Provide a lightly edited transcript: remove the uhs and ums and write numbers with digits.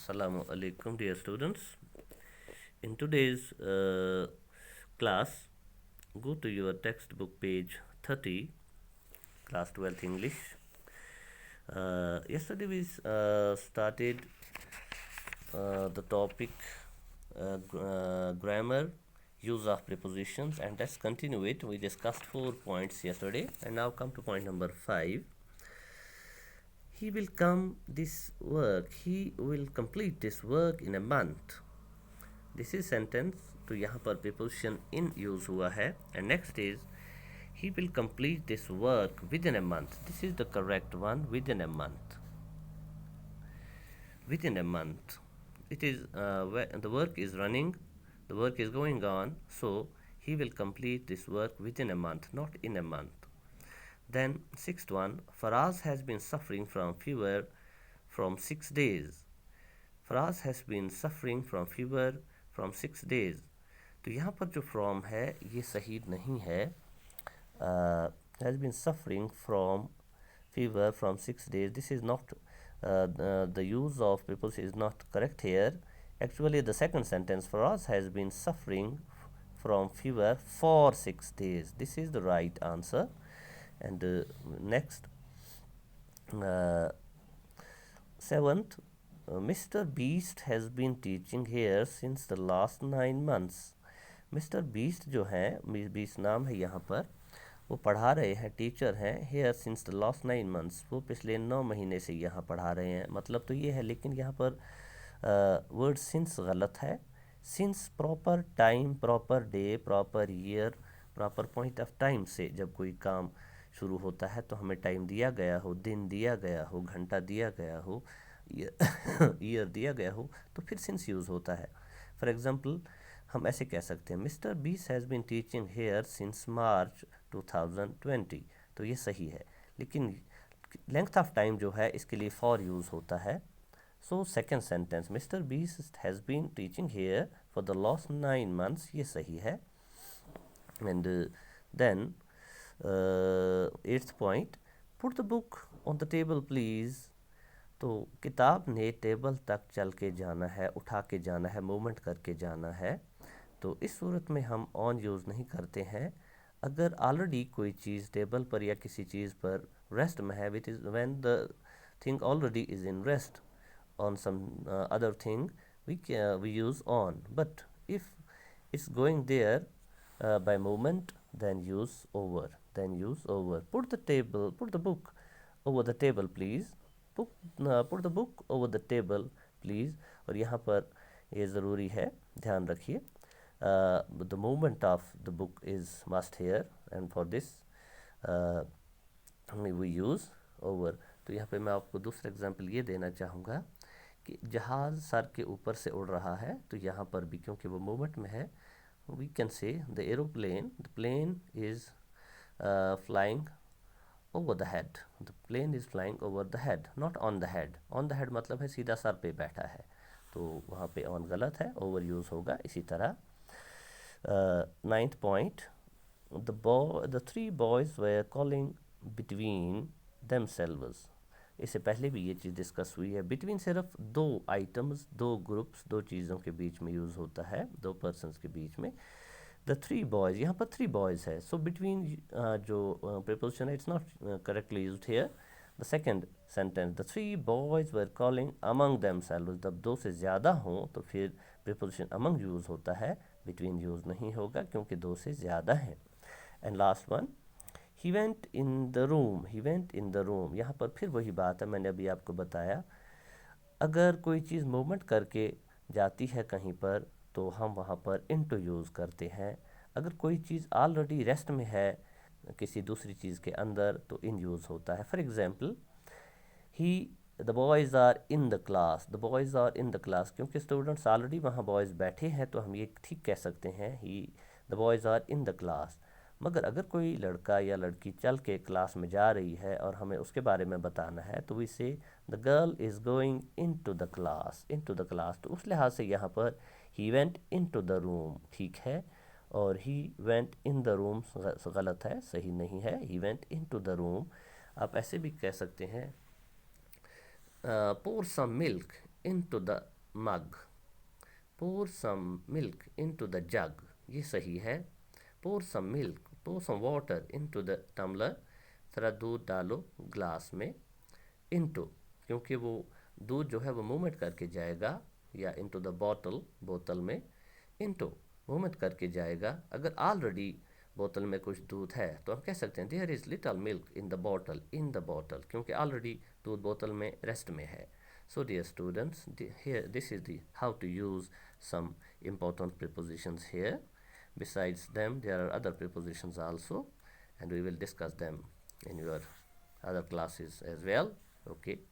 Assalamu alaikum, dear students. In today's class, go to your textbook page 30, class 12th English. Yesterday we started the topic grammar, use of prepositions, and let's continue it. We discussed 4 points yesterday, and now come to point number 5. He will complete this work in a month. This is sentence. तो यहाँ पर preposition in use हुआ है. And next is he will complete this work within a month. This is the correct one. Within a month. Within a month. It is the work is running. The work is going on. So he will complete this work within a month, not in a month. Then sixth one, Faraz has been suffering from fever from 6 days. Faraz has been suffering from fever from 6 days. तो यहाँ पर जो from है ये सही नहीं है. Has been suffering from fever from 6 days. This is not the use of preposition is not correct here. Actually, the second sentence, Faraz has been suffering from fever for 6 days. This is the right answer. And next, seventh, Mr. Beast has been teaching here since the last 9 months. Mr. Beast जो है, Beast नाम है यहाँ पर, वो पढ़ा रहे हैं, टीचर हैं, here since the last 9 months. वो पिछले 9 महीने से यहाँ पढ़ा रहे हैं. मतलब तो ये है, लेकिन यहाँ पर वर्ड since गलत है. Since proper time, proper day, proper year, proper point of time से जब कोई काम शुरू होता है तो हमें टाइम दिया गया हो, दिन दिया गया हो, घंटा दिया गया हो, ईयर दिया गया हो, तो फिर सिंस यूज़ होता है. फॉर एग्ज़ाम्पल हम ऐसे कह सकते हैं, मिस्टर बीस has been teaching here since March 2020. तो ये सही है, लेकिन लेंथ ऑफ टाइम जो है इसके लिए फॉर यूज़ होता है. सो सेकेंड सेंटेंस, मिस्टर बीस has been teaching here for the last 9 months, ये सही है. And then eighth point, put the book on the table please. तो किताब ने टेबल तक चल के जाना है, उठा के जाना है, मूवमेंट करके जाना है. तो इस सूरत में हम ऑन यूज़ नहीं करते हैं. अगर ऑलरेडी कोई चीज़ टेबल पर या किसी चीज़ पर रेस्ट में है, which is when the thing already is in rest on some other thing, we use on. But if it's going there by movement, then use over. Put the book over the table please. Put the book over the table please. और यहाँ पर ये ज़रूरी है, ध्यान रखिए. The movement of the book is must here, and for this we use over. तो यहाँ पे मैं आपको दूसरा एग्जांपल ये देना चाहूँगा कि जहाज़ सर के ऊपर से उड़ रहा है, तो यहाँ पर भी क्योंकि वो मूवमेंट में है, we can say the plane is flying over the head. The plane is flying over the head, not on the head. On the head मतलब है सीधा सर पे बैठा है, तो वहाँ पे ऑन गलत है, ओवर यूज़ होगा. इसी तरह ninth point, the 3 boys were calling between themselves. इससे पहले भी ये चीज़ डिस्कस हुई है. बिटवीन सिर्फ 2 आइटम्स, 2 ग्रुप्स, 2 चीज़ों के बीच में यूज़ होता है, 2 पर्सनस के बीच में. द 3 boys, यहाँ पर 3 boys है, सो बिटवीन जो प्रीपोजिशन है, it's not correctly used here. The second sentence, the 3 boys were calling among themselves. जब 2 से ज़्यादा हों तो फिर प्रीपोजिशन among यूज़ होता है, बिटवीन यूज़ नहीं होगा क्योंकि 2 से ज़्यादा हैं. And last one, he went in the room. यहाँ पर फिर वही बात है, मैंने अभी आपको बताया, अगर कोई चीज़ मूवमेंट करके जाती है कहीं पर तो हम वहाँ पर इनटू यूज़ करते हैं. अगर कोई चीज़ ऑलरेडी रेस्ट में है किसी दूसरी चीज़ के अंदर तो इन यूज़ होता है. For example, the boys are in the class. क्योंकि स्टूडेंट्स ऑलरेडी वहाँ बॉयज़ बैठे हैं तो हम ये ठीक कह सकते हैं, the boys are in the class. मगर अगर कोई लड़का या लड़की चल के क्लास में जा रही है और हमें उसके बारे में बताना है तो इसे the girl is going into the class. तो उस लिहाज से यहाँ पर he went into the room ठीक है, और he went in the room गलत है, सही नहीं है. He went into the room. आप ऐसे भी कह सकते हैं, pour some milk into the mug, pour some milk into the jug, ये सही है। pour some milk, pour some water into the tumbler, ज़रा दूध डालो ग्लास में। into, क्योंकि वो दूध जो है वो मूवमेंट करके जाएगा, या into the bottle, बोतल में। into मूवमेंट करके जाएगा। अगर ऑलरेडी बोतल में कुछ दूध है तो हम कह सकते हैं there is little milk in the bottle, in the bottle, क्योंकि ऑलरेडी दूध बोतल में रेस्ट में है। So dear students, here this is the how to use some important prepositions here. Besides them, there are other prepositions also, and we will discuss them in your other classes as well. Okay.